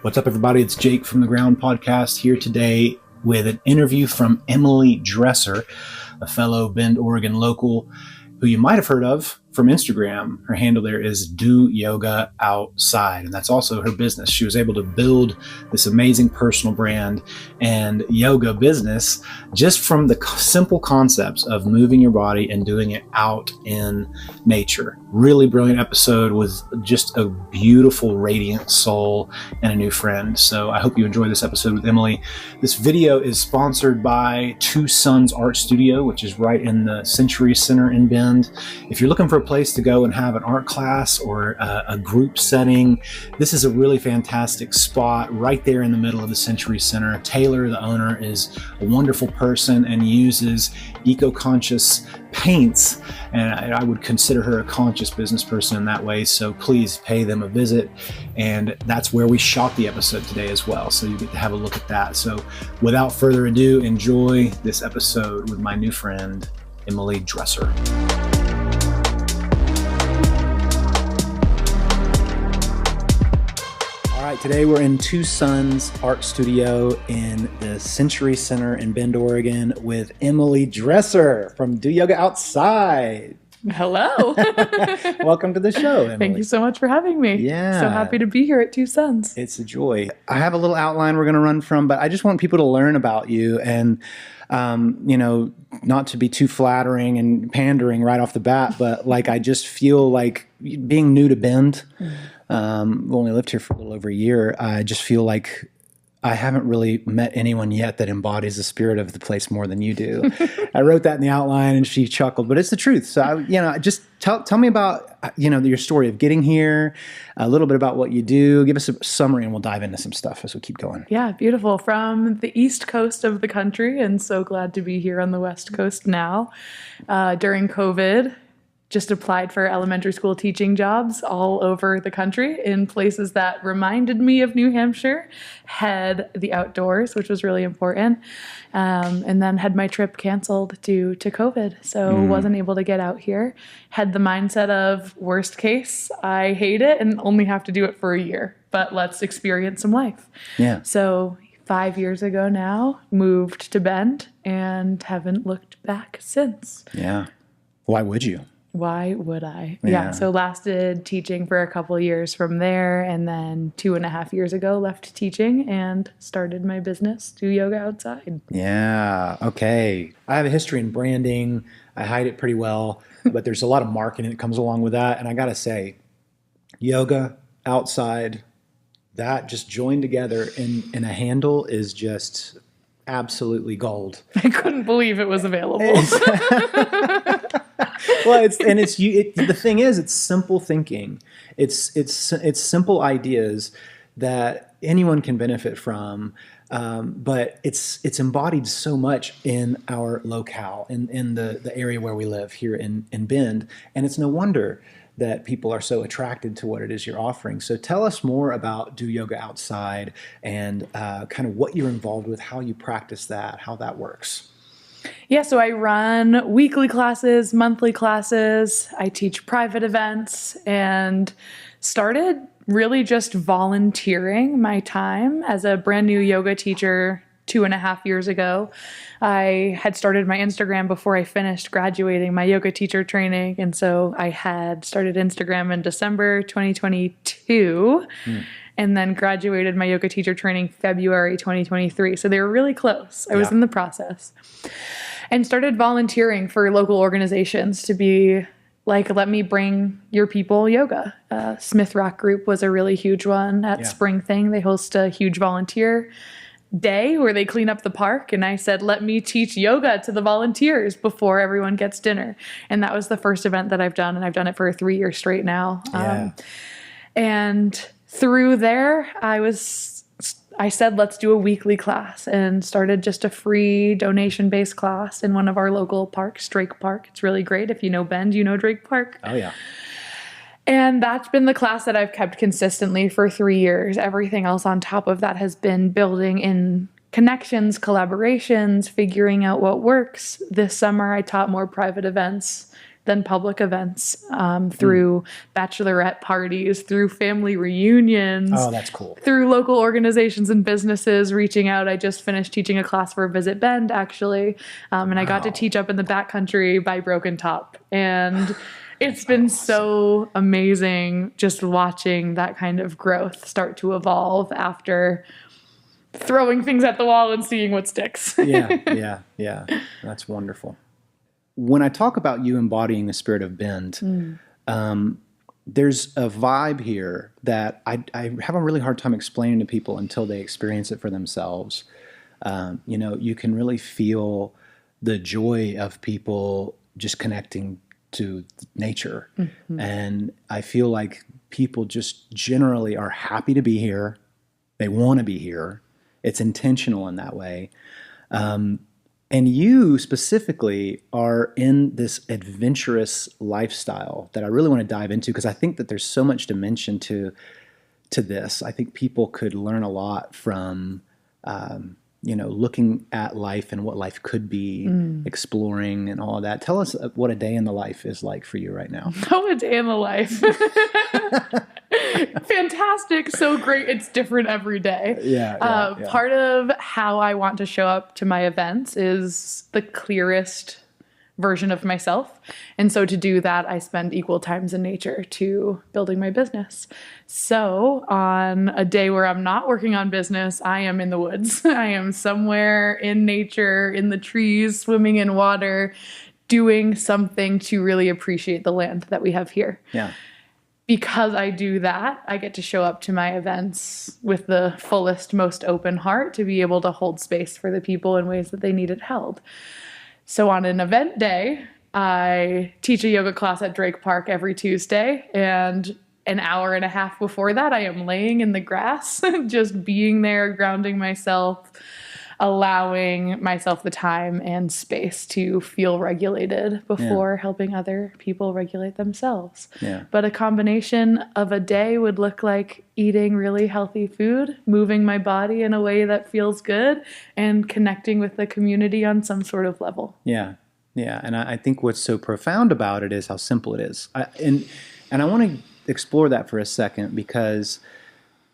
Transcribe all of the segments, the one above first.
What's up, everybody? It's Jake from the Ground Podcast here today with an interview from Emily Dresser, a fellow Bend, Oregon local who you might have heard of from Instagram. Her handle there is Do Yoga Outside, and that's also her business. She was able to build this amazing personal brand and yoga business just from the simple concepts of moving your body and doing it out in nature. Really brilliant episode with just a beautiful, radiant soul and a new friend. So I hope you enjoy this episode with Emily. This video is sponsored by Two Sons Art Studio, which is right in the Century Center in Bend. If you're looking for a place to go and have an art class or a group setting, this is a really fantastic spot right there in the middle of the Century Center. Taylor, the owner, is a wonderful person and uses eco-conscious paints, and I would consider her a conscious business person in that way, so please pay them a visit. And that's where we shot the episode today as well, so you get to have a look at that. So without further ado, enjoy this episode with my new friend Emily Dresser. All right, today we're in Two Sons Art Studio in the Century Center in Bend, Oregon with Emily Dresser from Do Yoga Outside. Hello. Welcome to the show, Emily. Thank you so much for having me. Yeah. So happy to be here at Two Sons. It's a joy. I have a little outline we're going to run from, but I just want people to learn about you and, not to be too flattering and pandering right off the bat, but like I just feel like being new to Bend, I've only lived here for a little over a year. I just feel like I haven't really met anyone yet that embodies the spirit of the place more than you do. I wrote that in the outline and she chuckled, but it's the truth. So, just tell me about, your story of getting here, a little bit about what you do. Give us a summary and we'll dive into some stuff as we keep going. Yeah, beautiful. From the East Coast of the country, and so glad to be here on the West Coast now. During COVID, just applied for elementary school teaching jobs all over the country in places that reminded me of New Hampshire, had the outdoors, which was really important, and then had my trip canceled due to COVID, so wasn't able to get out here. Had the mindset of, worst case, I hate it and only have to do it for a year, but let's experience some life. Yeah. So 5 years ago now, moved to Bend and haven't looked back since. Yeah. Why would you? Why would I? Yeah. So lasted teaching for a couple of years from there. And then 2.5 years ago, left teaching and started my business, Do Yoga Outside. Yeah. Okay. I have a history in branding. I hide it pretty well, but there's a lot of marketing that comes along with that. And I got to say, yoga outside, that just joined together in a handle is just absolutely gold. I couldn't believe it was available. Well, the thing is, it's simple thinking. It's simple ideas that anyone can benefit from, but it's embodied so much in our locale, in the area where we live here in Bend, and it's no wonder that people are so attracted to what it is you're offering. So tell us more about Do Yoga Outside and kind of what you're involved with, how you practice that, how that works. Yeah, so I run weekly classes, monthly classes. I teach private events and started really just volunteering my time as a brand new yoga teacher 2.5 years ago. I had started my Instagram before I finished graduating my yoga teacher training. And so I had started Instagram in December 2022 and then graduated my yoga teacher training February 2023. So they were really close. I was in the process and started volunteering for local organizations to be like, let me bring your people yoga. Smith Rock Group was a really huge one at Spring Thing. They host a huge volunteer day where they clean up the park, and I said, let me teach yoga to the volunteers before everyone gets dinner. And that was the first event that I've done, and I've done it for 3 years straight now. And through there, I said, let's do a weekly class, and started just a free donation-based class in one of our local parks, Drake Park. It's really great. If you know Bend, you know Drake Park. Oh, yeah. And that's been the class that I've kept consistently for 3 years. Everything else on top of that has been building in connections, collaborations, figuring out what works. This summer, I taught more private events than public events, through bachelorette parties, through family reunions. Oh, that's cool. Through local organizations and businesses reaching out. I just finished teaching a class for Visit Bend, actually. And I got to teach up in the backcountry by Broken Top. And it's been so amazing just watching that kind of growth start to evolve after throwing things at the wall and seeing what sticks. Yeah. That's wonderful. When I talk about you embodying the spirit of Bend, there's a vibe here that I have a really hard time explaining to people until they experience it for themselves. You can really feel the joy of people just connecting to nature. And I feel like people just generally are happy to be here. They want to be here. It's intentional in that way. And you specifically are in this adventurous lifestyle that I really want to dive into, because I think that there's so much dimension to this. I think people could learn a lot from, looking at life and what life could be, exploring and all of that. Tell us what a day in the life is like for you right now. Oh, a day in the life. Fantastic. So great. It's different every day. Yeah. Part of how I want to show up to my events is the clearest version of myself. And so to do that, I spend equal times in nature to building my business. So on a day where I'm not working on business, I am in the woods. I am somewhere in nature, in the trees, swimming in water, doing something to really appreciate the land that we have here. Yeah. Because I do that, I get to show up to my events with the fullest, most open heart to be able to hold space for the people in ways that they need it held. So on an event day, I teach a yoga class at Drake Park every Tuesday, and an hour and a half before that, I am laying in the grass, just being there, grounding myself, allowing myself the time and space to feel regulated before helping other people regulate themselves. Yeah. But a combination of a day would look like eating really healthy food, moving my body in a way that feels good, and connecting with the community on some sort of level. Yeah. And I think what's so profound about it is how simple it is. And I want to explore that for a second, because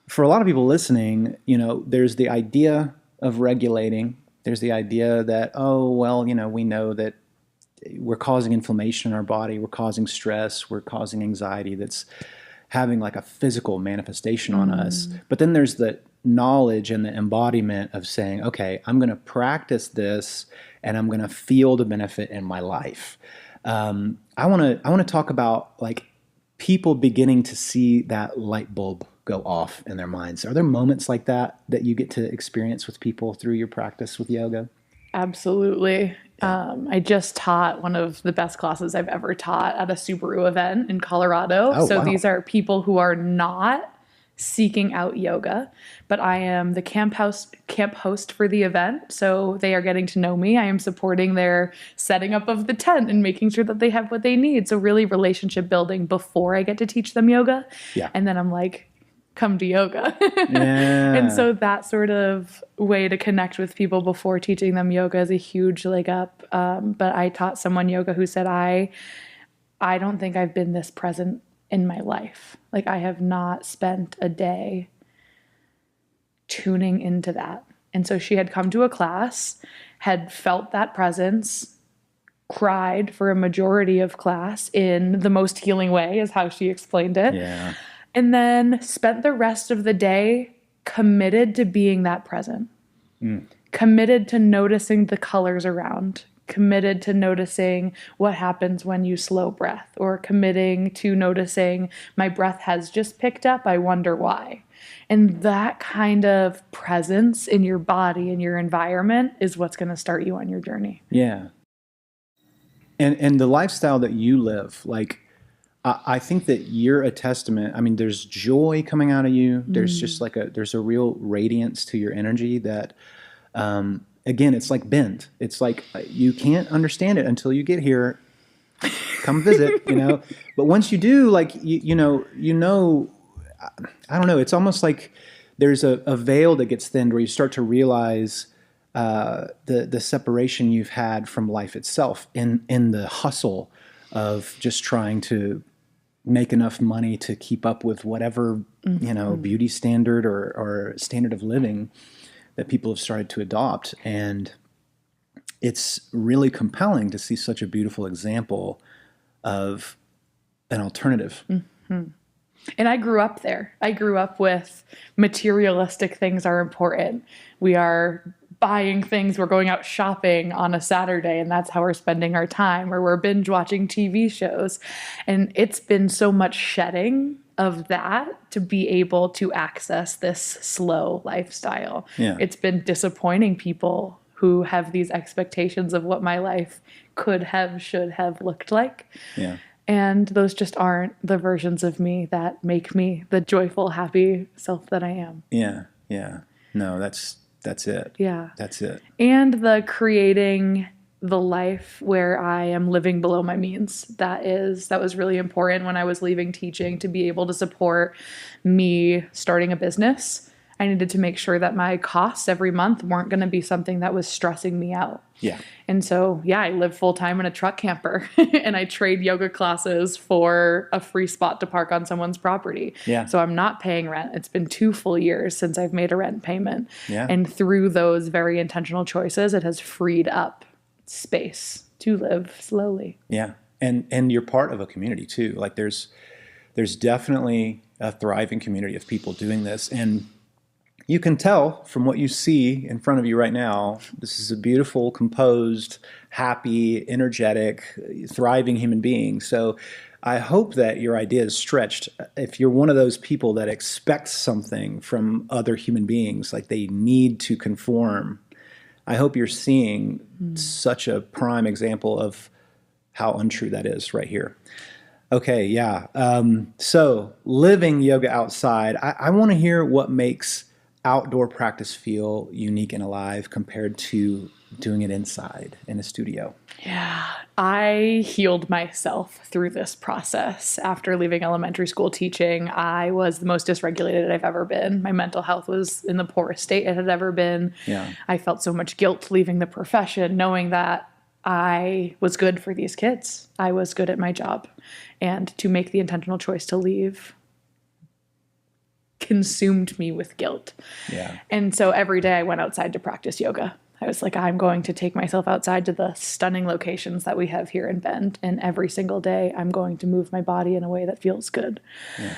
for a lot of people listening, there's the idea of regulating. There's the idea that, we know that we're causing inflammation in our body, we're causing stress, we're causing anxiety that's having like a physical manifestation on us. But then there's the knowledge and the embodiment of saying, okay, I'm going to practice this and I'm going to feel the benefit in my life. I want to talk about like people beginning to see that light bulb go off in their minds. Are there moments like that you get to experience with people through your practice with yoga? Absolutely. I just taught one of the best classes I've ever taught at a Subaru event in Colorado. Wow. These are people who are not seeking out yoga, but I am the camp host for the event. So they are getting to know me. I am supporting their setting up of the tent and making sure that they have what they need. So really relationship building before I get to teach them yoga. Yeah. And then I'm like, come to yoga. Yeah. And so that sort of way to connect with people before teaching them yoga is a huge leg up. But I taught someone yoga who said, I don't think I've been this present in my life. Like I have not spent a day tuning into that. And so she had come to a class, had felt that presence, cried for a majority of class in the most healing way is how she explained it. Yeah. And then spent the rest of the day committed to being that present, committed to noticing the colors around, committed to noticing what happens when you slow breath, or committing to noticing my breath has just picked up, I wonder why. And that kind of presence in your body and your environment is what's going to start you on your journey. Yeah. And the lifestyle that you live, like, I think that you're a testament. I mean, there's joy coming out of you. There's just like there's a real radiance to your energy that, again, it's like Bend. It's like you can't understand it until you get here. Come visit, But once you do, like, you know, I don't know. It's almost like there's a veil that gets thinned where you start to realize the separation you've had from life itself in the hustle of just trying to make enough money to keep up with whatever, beauty standard or standard of living that people have started to adopt. And it's really compelling to see such a beautiful example of an alternative. Mm-hmm. And I grew up there. I grew up with materialistic things are important. We are buying things. We're going out shopping on a Saturday, and that's how we're spending our time, or we're binge watching TV shows. And it's been so much shedding of that to be able to access this slow lifestyle. Yeah. It's been disappointing people who have these expectations of what my life could have, should have looked like. Yeah. And those just aren't the versions of me that make me the joyful, happy self that I am. Yeah. Yeah. No, that's it. Yeah. That's it. And the creating the life where I am living below my means. That was really important when I was leaving teaching, to be able to support me starting a business. I needed to make sure that my costs every month weren't going to be something that was stressing me out. Yeah. And so, I live full time in a truck camper and I trade yoga classes for a free spot to park on someone's property. Yeah. So I'm not paying rent. It's been 2 full years since I've made a rent payment. Yeah. And through those very intentional choices, it has freed up space to live slowly. Yeah. And you're part of a community too. Like there's definitely a thriving community of people doing this. And you can tell from what you see in front of you right now, this is a beautiful, composed, happy, energetic, thriving human being. So I hope that your idea is stretched. If you're one of those people that expects something from other human beings, like they need to conform, I hope you're seeing such a prime example of how untrue that is right here. Okay, yeah. So living yoga outside, I want to hear what makes outdoor practice feel unique and alive compared to doing it inside in a studio. Yeah, I healed myself through this process. After leaving elementary school teaching, I was the most dysregulated I've ever been. My mental health was in the poorest state it had ever been. Yeah. I felt so much guilt leaving the profession, knowing that I was good for these kids. I was good at my job. And to make the intentional choice to leave consumed me with guilt. Yeah. And so every day I went outside to practice yoga. I was like, I'm going to take myself outside to the stunning locations that we have here in Bend. And every single day I'm going to move my body in a way that feels good. Yeah.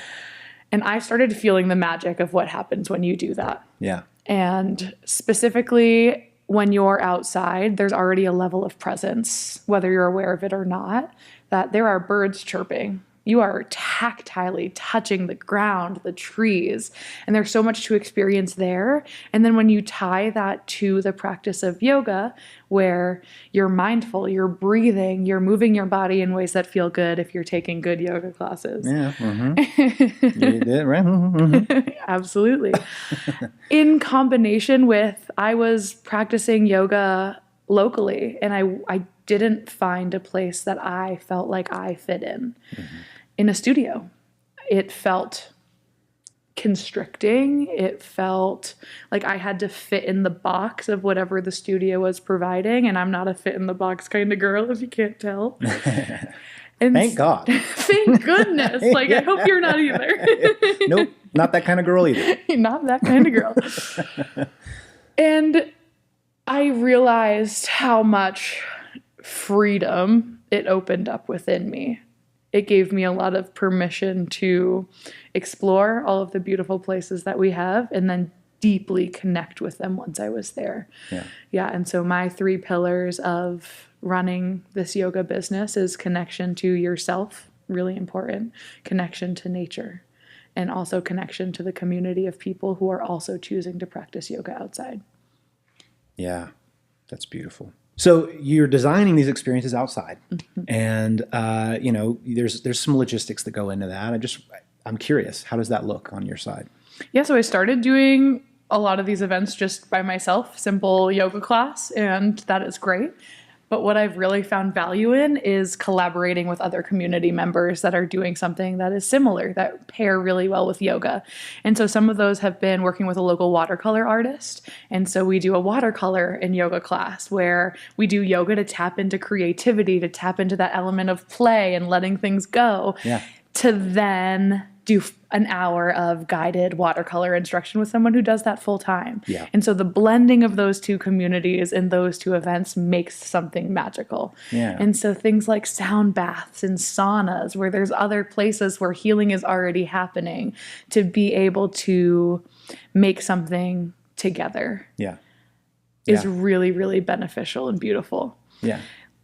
And I started feeling the magic of what happens when you do that. Yeah. And specifically when you're outside, there's already a level of presence, whether you're aware of it or not, that there are birds chirping. You are tactilely touching the ground, the trees, and there's so much to experience there. And then when you tie that to the practice of yoga, where you're mindful, you're breathing, you're moving your body in ways that feel good if you're taking good yoga classes. Yeah. Mm-hmm. You did, right? Mm-hmm. Absolutely. In combination with, I was practicing yoga locally, and I didn't find a place that I felt like I fit in. Mm-hmm. In a studio. It felt constricting. It felt like I had to fit in the box of whatever the studio was providing, and I'm not a fit in the box kind of girl, if you can't tell. And thank God. Thank goodness. Like, yeah. I hope you're not either. Nope, not that kind of girl either. Not that kind of girl. And I realized how much freedom it opened up within me. It gave me a lot of permission to explore all of the beautiful places that we have and then deeply connect with them once I was there. Yeah. And so my 3 pillars of running this yoga business is connection to yourself, really important, connection to nature, and also connection to the community of people who are also choosing to practice yoga outside. Yeah, that's beautiful. So you're designing these experiences outside, mm-hmm. and there's some logistics that go into that. I'm curious, how does that look on your side? Yeah, so I started doing a lot of these events just by myself, simple yoga class, and that is great. But what I've really found value in is collaborating with other community members that are doing something that is similar, that pair really well with yoga. And so some of those have been working with a local watercolor artist. And so we do a watercolor and yoga class where we do yoga to tap into creativity, to tap into that element of play and letting things go, to then do an hour of guided watercolor instruction with someone who does that full time. Yeah. And so the blending of those two communities in those two events makes something magical. Yeah. And so things like sound baths and saunas, where there's other places where healing is already happening, to be able to make something together is really, really beneficial and beautiful. Yeah.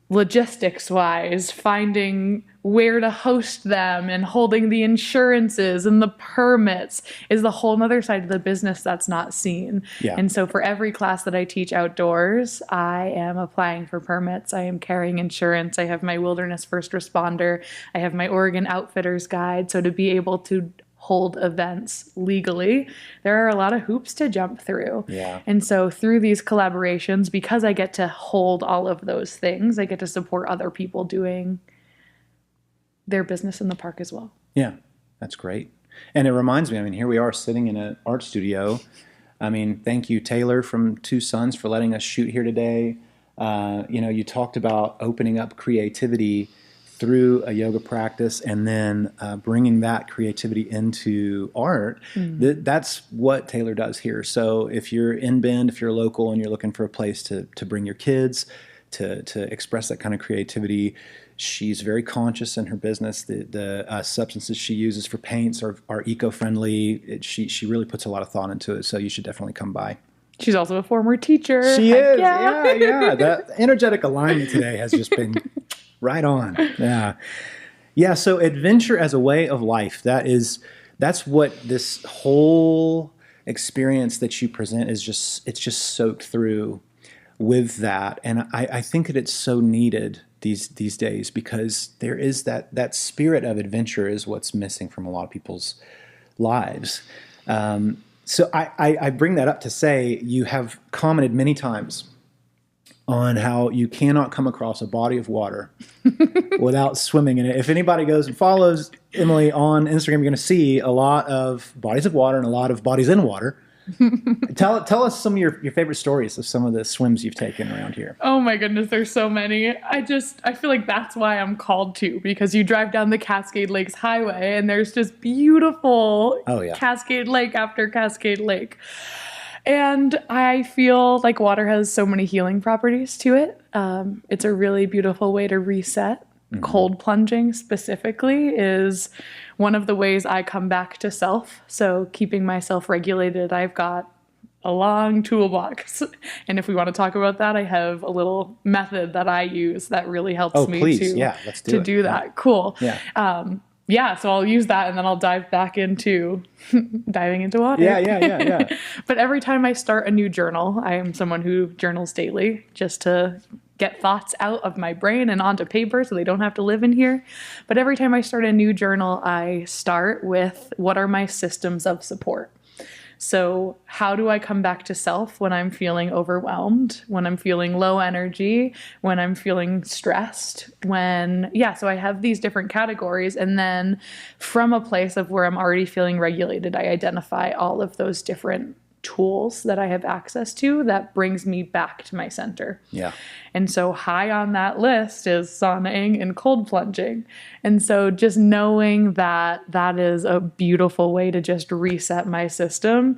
Logistics wise, finding where to host them and holding the insurances and the permits is the whole nother side of the business that's not seen. Yeah. And so for every class that I teach outdoors, I am applying for permits. I am carrying insurance. I have my wilderness first responder. I have my Oregon Outfitters Guide. So to be able to hold events legally, there are a lot of hoops to jump through. Yeah. And so through these collaborations, because I get to hold all of those things, I get to support other people doing their business in the park as well. Yeah, that's great. And it reminds me, I mean, here we are sitting in an art studio. I mean, thank you, Taylor from Two Sons, for letting us shoot here today. You talked about opening up creativity through a yoga practice and then bringing that creativity into art. That's what Taylor does here. So if you're in Bend, if you're local and you're looking for a place to bring your kids to express that kind of creativity, she's very conscious in her business. The substances she uses for paints are eco-friendly. She really puts a lot of thought into it. So you should definitely come by. She's also a former teacher. She is. Yeah. That energetic alignment today has just been right on. Yeah. So adventure as a way of life, that's what this whole experience that you present is it's just soaked through with that. And I think that it's so needed these days, because there is that spirit of adventure is what's missing from a lot of people's lives. So I bring that up to say you have commented many times on how you cannot come across a body of water without swimming in it. If anybody goes and follows Emily on Instagram, you're going to see a lot of bodies of water and a lot of bodies in water. Tell us some of your favorite stories of some of the swims you've taken around here. Oh my goodness, there's so many. I feel like that's why I'm called to, because you drive down the Cascade Lakes Highway and there's just beautiful Cascade Lake after Cascade Lake. And I feel like water has so many healing properties to it. It's a really beautiful way to reset. Mm-hmm. Cold plunging specifically is one of the ways I come back to self. So keeping myself regulated, I've got a long toolbox. And if we want to talk about that, I have a little method that I use that really helps me to do that. Yeah. Cool. Yeah. So I'll use that and then I'll dive back into diving into water. Yeah. But every time I start a new journal, I am someone who journals daily just to get thoughts out of my brain and onto paper so they don't have to live in here. But every time I start a new journal, I start with what are my systems of support? So how do I come back to self when I'm feeling overwhelmed, when I'm feeling low energy, when I'm feeling stressed, so I have these different categories. And then from a place of where I'm already feeling regulated, I identify all of those different tools that I have access to that brings me back to my center. Yeah. And so high on that list is saunaing and cold plunging. And so just knowing that that is a beautiful way to just reset my system.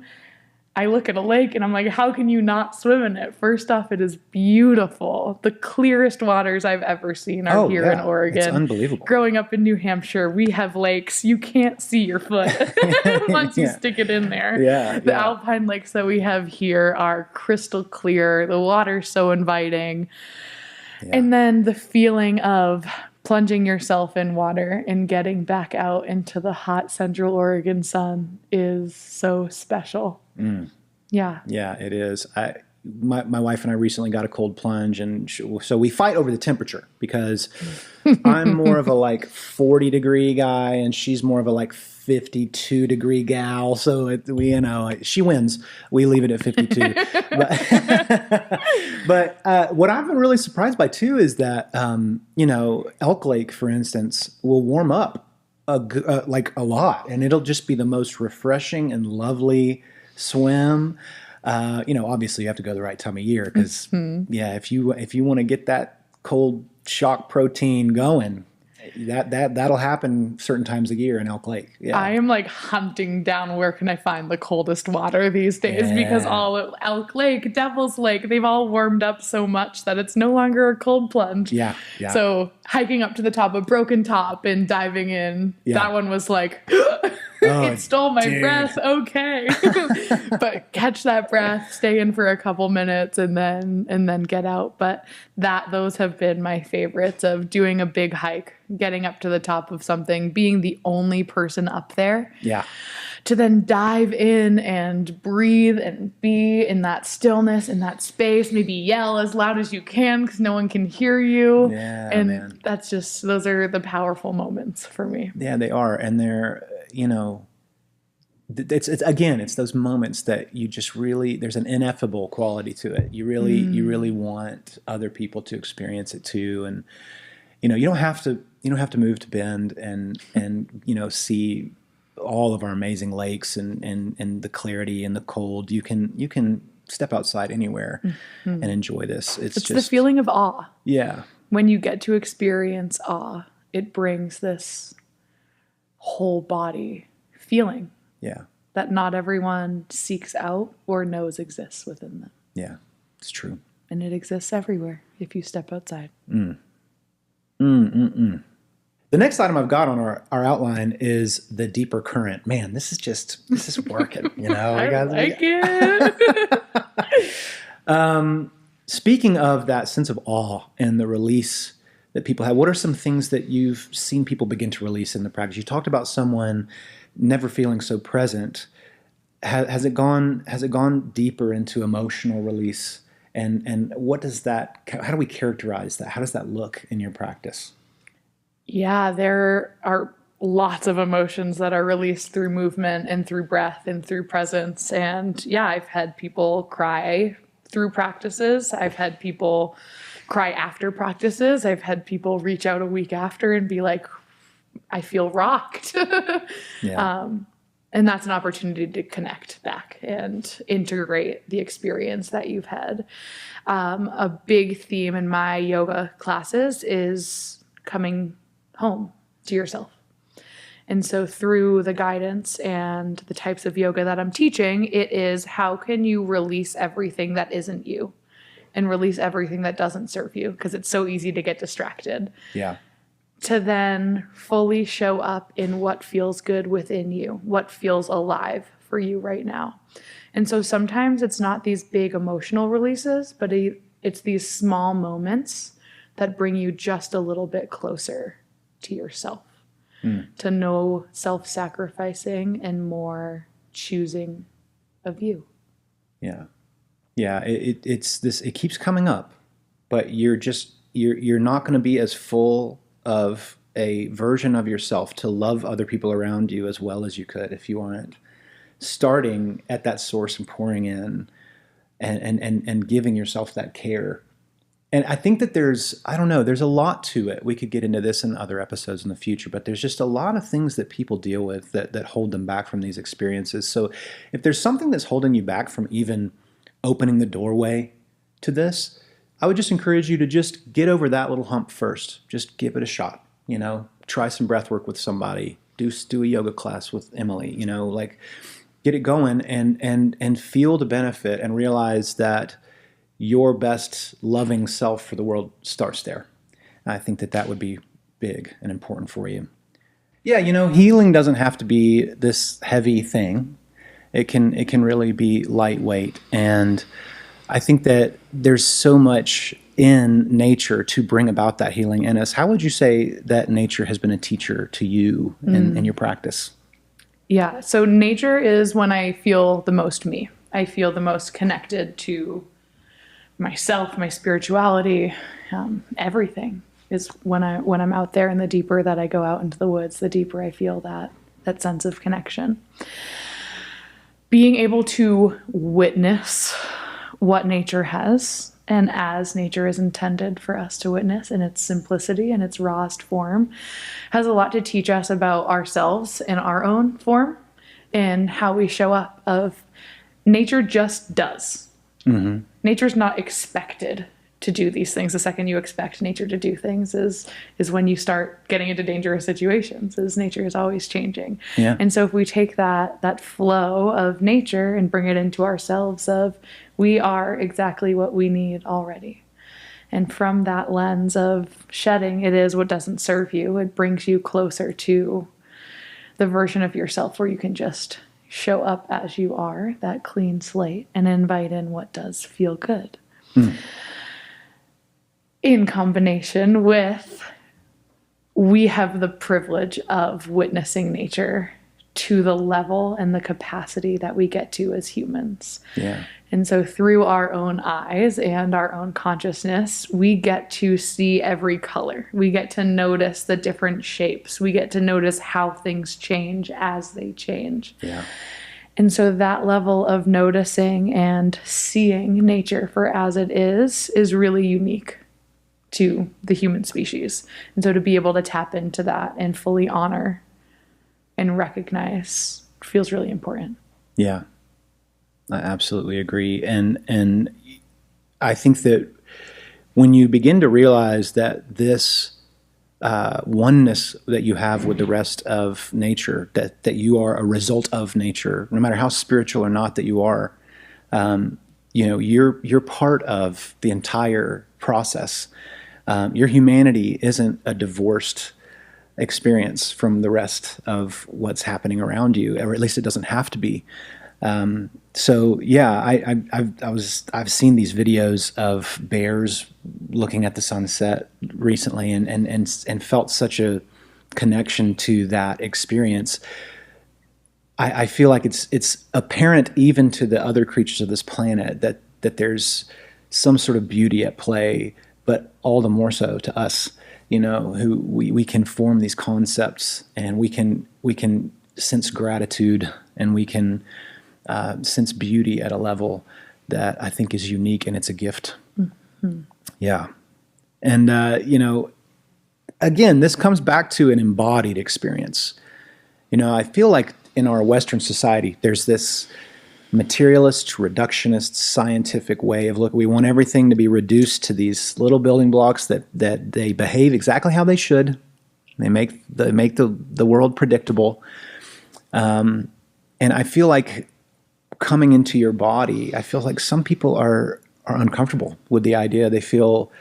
I look at a lake and I'm like, how can you not swim in it? First off, it is beautiful. The clearest waters I've ever seen are here in Oregon. It's unbelievable. Growing up in New Hampshire, we have lakes. You can't see your foot once you stick it in there. The alpine lakes that we have here are crystal clear. The water's so inviting. Yeah. And then the feeling of plunging yourself in water and getting back out into the hot Central Oregon sun is so special. Mm. Yeah. Yeah, it is. my wife and I recently got a cold plunge, and so we fight over the temperature because I'm more of a like 40-degree guy, and she's more of a like 52-degree gal. So she wins. We leave it at 52. But what I've been really surprised by too is that Elk Lake, for instance, will warm up like a lot, and it'll just be the most refreshing and lovely swim. Obviously you have to go the right time of year because if you want to get that cold shock protein going, that'll happen certain times of year in Elk Lake. Yeah. I am like hunting down where can I find the coldest water these days because all at Elk Lake, Devil's Lake, they've all warmed up so much that it's no longer a cold plunge. Yeah. Yeah. So hiking up to the top of Broken Top and diving in, that one was like, it stole my breath. Okay. But catch that breath, stay in for a couple minutes and then get out. But those have been my favorites of doing a big hike, getting up to the top of something, being the only person up there. Yeah. To then dive in and breathe and be in that stillness, in that space, maybe yell as loud as you can because no one can hear you. Yeah, and man. That's just, those are the powerful moments for me. Yeah, they are. And they're, it's those moments that you just really, there's an ineffable quality to it. You really want other people to experience it too. And, you don't have to move to Bend and see all of our amazing lakes and the clarity and the cold. You can step outside anywhere and enjoy this. It's just the feeling of awe. Yeah. When you get to experience awe, it brings this whole body feeling. Yeah. That not everyone seeks out or knows exists within them. Yeah, it's true. And it exists everywhere if you step outside. The next item I've got on our outline is the deeper current. Man, this is working, I like it. Speaking of that sense of awe and the release that people have, what are some things that you've seen people begin to release in the practice? You talked about someone never feeling so present. Has it gone deeper into emotional release? And what does that, how do we characterize that? How does that look in your practice? Yeah, there are lots of emotions that are released through movement and through breath and through presence. And yeah, I've had people cry through practices. I've had people cry after practices. I've had people reach out a week after and be like, I feel rocked. Yeah. And that's an opportunity to connect back and integrate the experience that you've had. A big theme in my yoga classes is coming home to yourself. And so through the guidance and the types of yoga that I'm teaching, it is how can you release everything that isn't you and release everything that doesn't serve you? Because it's so easy to get distracted. Yeah. To then fully show up in what feels good within you, what feels alive for you right now. And so sometimes it's not these big emotional releases, but it's these small moments that bring you just a little bit closer to yourself, to no self-sacrificing and more choosing of you. Yeah. Yeah. It's this, it keeps coming up, but you're not going to be as full of a version of yourself to love other people around you as well as you could if you aren't starting at that source and pouring in and giving yourself that care. And I think that there's a lot to it. We could get into this in other episodes in the future, but there's just a lot of things that people deal with that hold them back from these experiences. So if there's something that's holding you back from even opening the doorway to this, I would just encourage you to just get over that little hump first. Just give it a shot, try some breath work with somebody, do a yoga class with Emily, get it going and feel the benefit and realize that your best loving self for the world starts there. And I think that would be big and important for you. Yeah, healing doesn't have to be this heavy thing. It can really be lightweight. And I think that there's so much in nature to bring about that healing in us. How would you say that nature has been a teacher to you in your practice? Yeah, so nature is when I feel the most me. I feel the most connected to myself, my spirituality, everything is when I'm out there, and the deeper that I go out into the woods, the deeper I feel that sense of connection. Being able to witness what nature has, and as nature is intended for us to witness in its simplicity and its rawest form, has a lot to teach us about ourselves in our own form and how we show up. Of nature just does. Mm-hmm. Nature's not expected to do these things. The second you expect nature to do things is when you start getting into dangerous situations, as nature is always changing. Yeah. And so if we take that flow of nature and bring it into ourselves, of we are exactly what we need already. And from that lens of shedding, it is what doesn't serve you. It brings you closer to the version of yourself where you can just show up as you are, that clean slate, and invite in what does feel good. In combination with, we have the privilege of witnessing nature to the level and the capacity that we get to as humans. Yeah. And so through our own eyes and our own consciousness, we get to see every color. We get to notice the different shapes. We get to notice how things change as they change. Yeah. And so that level of noticing and seeing nature for as it is really unique to the human species. And so to be able to tap into that and fully honor and recognize feels really important. Yeah, I absolutely agree. And I think that when you begin to realize that this oneness that you have with the rest of nature, that you are a result of nature, no matter how spiritual or not that you are, you're part of the entire process. Your humanity isn't a divorced experience from the rest of what's happening around you, or at least it doesn't have to be. So yeah, I've seen these videos of bears looking at the sunset recently, and felt such a connection to that experience. I feel like it's apparent even to the other creatures of this planet that there's some sort of beauty at play, but all the more so to us, who we can form these concepts, and we can sense gratitude, and we can sense beauty at a level that I think is unique, and it's a gift. Mm-hmm. Yeah. And, again, this comes back to an embodied experience. I feel like in our Western society, there's this materialist, reductionist, scientific way of we want everything to be reduced to these little building blocks that they behave exactly how they should. They make the world predictable. And I feel like coming into your body, I feel like some people are uncomfortable with the idea. They feel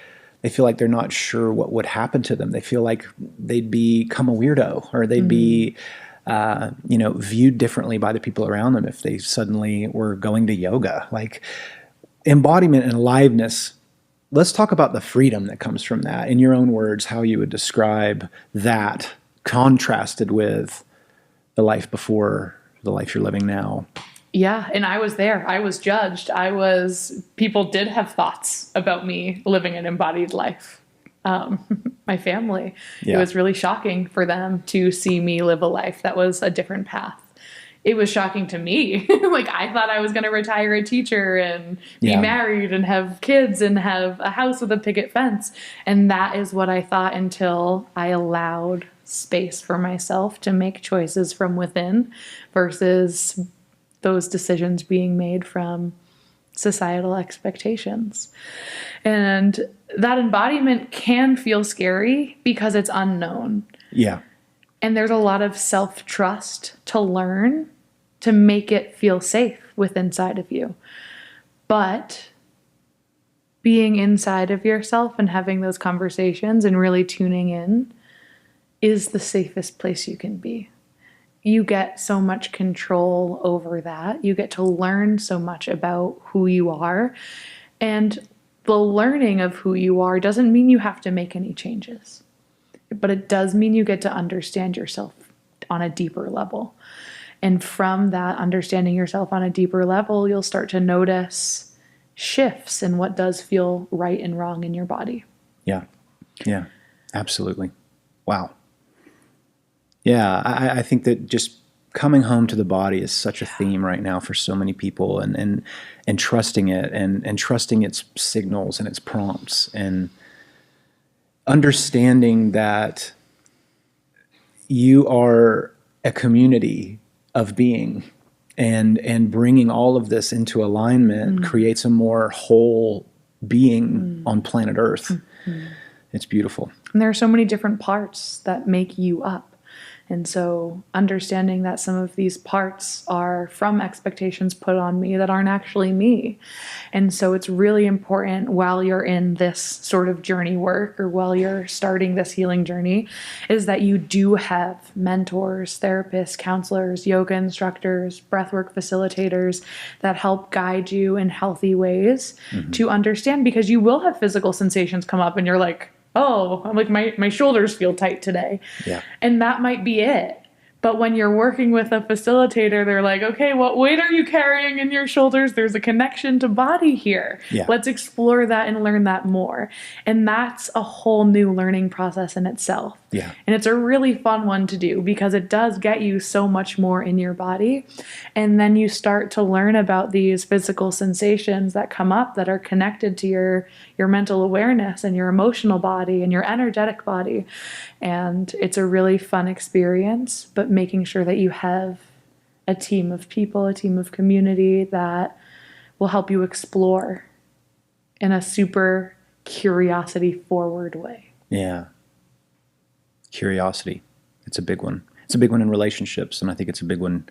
like they're not sure what would happen to them. They feel like they'd become a weirdo, or they'd be viewed differently by the people around them if they suddenly were going to yoga. Like, embodiment and aliveness, let's talk about the freedom that comes from that. In your own words, how you would describe that contrasted with the life before, the life you're living now. Yeah, and I was there. I was judged. People did have thoughts about me living an embodied life. My family. Yeah. It was really shocking for them to see me live a life that was a different path. It was shocking to me. Like, I thought I was going to retire a teacher and be married and have kids and have a house with a picket fence. And that is what I thought, until I allowed space for myself to make choices from within versus those decisions being made from societal expectations. And that embodiment can feel scary because it's unknown. Yeah. And there's a lot of self-trust to learn to make it feel safe inside of you. But being inside of yourself and having those conversations and really tuning in is the safest place you can be. You get so much control over that. You get to learn so much about who you are. And the learning of who you are doesn't mean you have to make any changes. But it does mean you get to understand yourself on a deeper level. And from that understanding yourself on a deeper level, you'll start to notice shifts in what does feel right and wrong in your body. Yeah. Yeah, absolutely. Wow. Yeah, I think that just coming home to the body is such a theme right now for so many people, and trusting it, and trusting its signals and its prompts, and understanding that you are a community of being, and bringing all of this into alignment creates a more whole being on planet Earth. It's beautiful. And there are so many different parts that make you up. And so understanding that some of these parts are from expectations put on me that aren't actually me. And so it's really important while you're in this sort of journey work, or while you're starting this healing journey, is that you do have mentors, therapists, counselors, yoga instructors, breathwork facilitators that help guide you in healthy ways to understand, because you will have physical sensations come up and you're like, oh, I'm like, my shoulders feel tight today. Yeah. And that might be it. But when you're working with a facilitator, they're like, okay, what weight are you carrying in your shoulders? There's a connection to body here. Yeah. Let's explore that and learn that more. And that's a whole new learning process in itself. Yeah. And it's a really fun one to do, because it does get you so much more in your body. And then you start to learn about these physical sensations that come up that are connected to your mental awareness and your emotional body and your energetic body. And it's a really fun experience, but making sure that you have a team of people, a team of community that will help you explore in a super curiosity forward way. Yeah. Curiosity. It's a big one. It's a big one in relationships, and I think it's a big one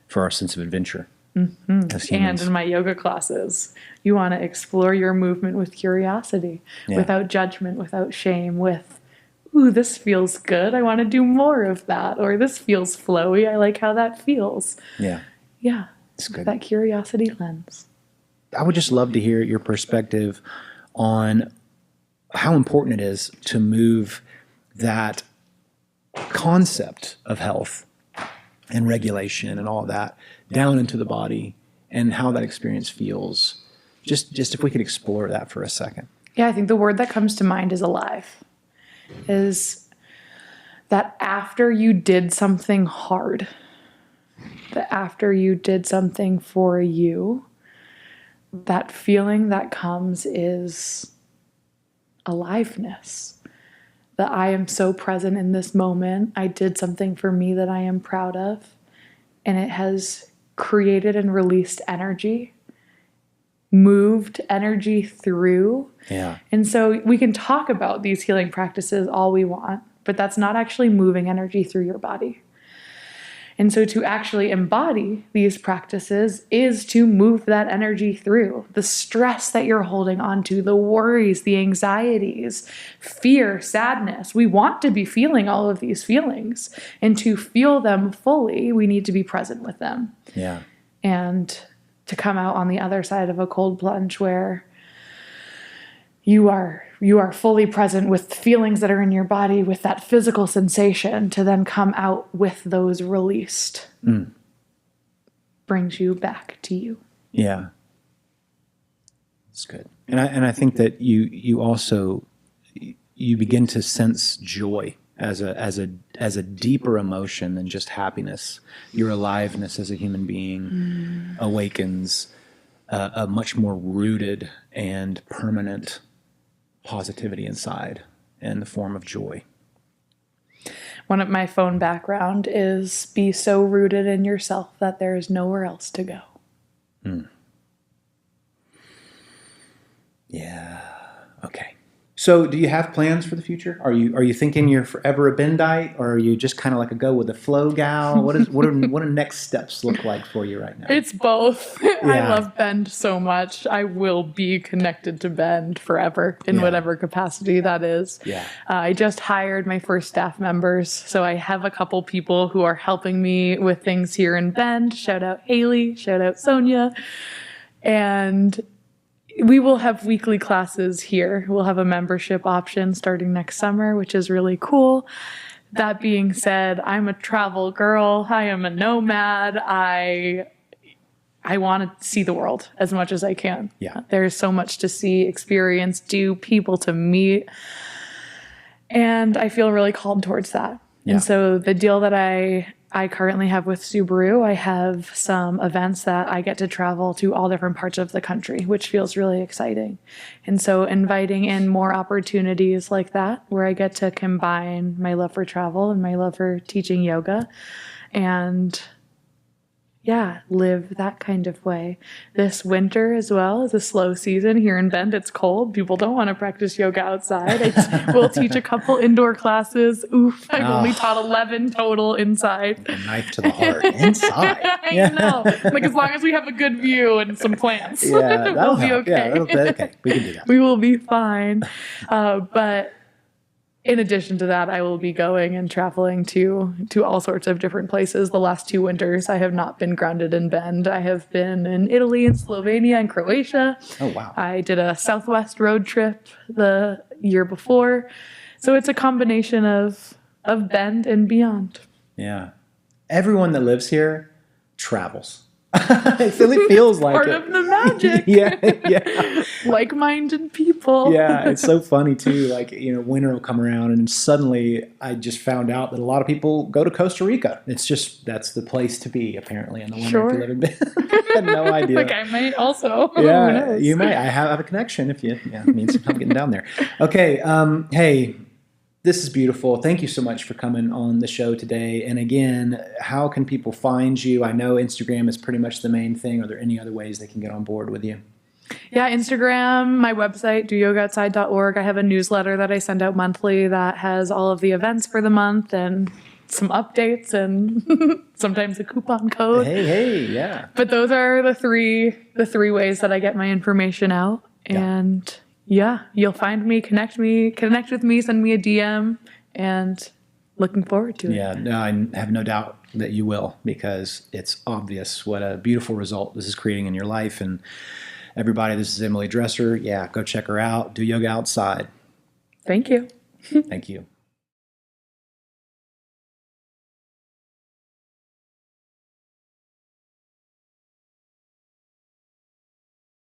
for our sense of adventure as humans. And in my yoga classes, you want to explore your movement with curiosity, without judgment, without shame, with, ooh, this feels good. I want to do more of that. Or this feels flowy. I like how that feels. Yeah. Yeah. It's good. That curiosity lens. I would just love to hear your perspective on how important it is to move that concept of health and regulation and all of that down into the body, and how that experience feels. Just if we could explore that for a second. Yeah, I think the word that comes to mind is alive. Is that after you did something hard, that after you did something for you, that feeling that comes is aliveness. That I am so present in this moment. I did something for me that I am proud of, and it has created and released energy, moved energy through. Yeah. And so we can talk about these healing practices all we want, but that's not actually moving energy through your body. And so to actually embody these practices is to move that energy through. The stress that you're holding onto, the worries, the anxieties, fear, sadness. We want to be feeling all of these feelings. And to feel them fully, we need to be present with them. Yeah. And to come out on the other side of a cold plunge where you are fully present with feelings that are in your body, with that physical sensation, to then come out with those released brings you back to you. Yeah. That's good. And I think that you also begin to sense joy as a deeper emotion than just happiness. Your aliveness as a human being awakens a much more rooted and permanent positivity inside in the form of joy. One of my phone background is be so rooted in yourself that there is nowhere else to go. Yeah. Okay. So do you have plans for the future? Are you thinking you're forever a Bendite, or are you just kind of like a go with the flow gal? What do next steps look like for you right now? It's both. Yeah. I love Bend so much. I will be connected to Bend forever in whatever capacity that is. Yeah. I just hired my first staff members, so I have a couple people who are helping me with things here in Bend. Shout out Haley, shout out Sonia. And we will have weekly classes here. We'll have a membership option starting next summer, which is really cool. That being said, I'm a travel girl. I am a nomad. I I want to see the world as much as I can. Yeah. There's so much to see, experience, do, people to meet. And I feel really called towards that. Yeah. And so the deal that I currently have with Subaru, I have some events that I get to travel to all different parts of the country, which feels really exciting. And so inviting in more opportunities like that, where I get to combine my love for travel and my love for teaching yoga and live that kind of way. This winter as well is a slow season here in Bend. It's cold. People don't want to practice yoga outside. We'll teach a couple indoor classes. Oof, I've only taught 11 total inside. A knife to the heart. Inside. I know. Like, as long as we have a good view and some plants, Yeah, we'll be okay. Yeah, that'll be okay. We can do that. We will be fine. But in addition to that, I will be going and traveling to all sorts of different places. The last 2 winters, I have not been grounded in Bend. I have been in Italy and Slovenia and Croatia. Oh, wow. I did a Southwest road trip the year before. So it's a combination of Bend and beyond. Yeah. Everyone that lives here travels. It really feels like Part it. of the magic. Yeah. Like-minded people. Yeah, it's so funny too. Like, winter will come around and suddenly I just found out that a lot of people go to Costa Rica. It's just, that's the place to be apparently in the winter if you live in Bend. I had no idea. Like, I might also. Yeah, Who knows? you might. I have a connection if you need some help getting down there. Okay, hey, this is beautiful. Thank you so much for coming on the show today. And again, how can people find you? I know Instagram is pretty much the main thing. Are there any other ways they can get on board with you? Yeah, Instagram, my website, doyogaoutside.org. I have a newsletter that I send out monthly that has all of the events for the month and some updates and sometimes a coupon code. Hey, yeah. But those are the three ways that I get my information out. And you'll find me, connect with me, send me a DM, and looking forward to it. Yeah, no, I have no doubt that you will, because it's obvious what a beautiful result this is creating in your life. And everybody, this is Emily Dresser. Yeah, go check her out. Do yoga outside. Thank you. Thank you.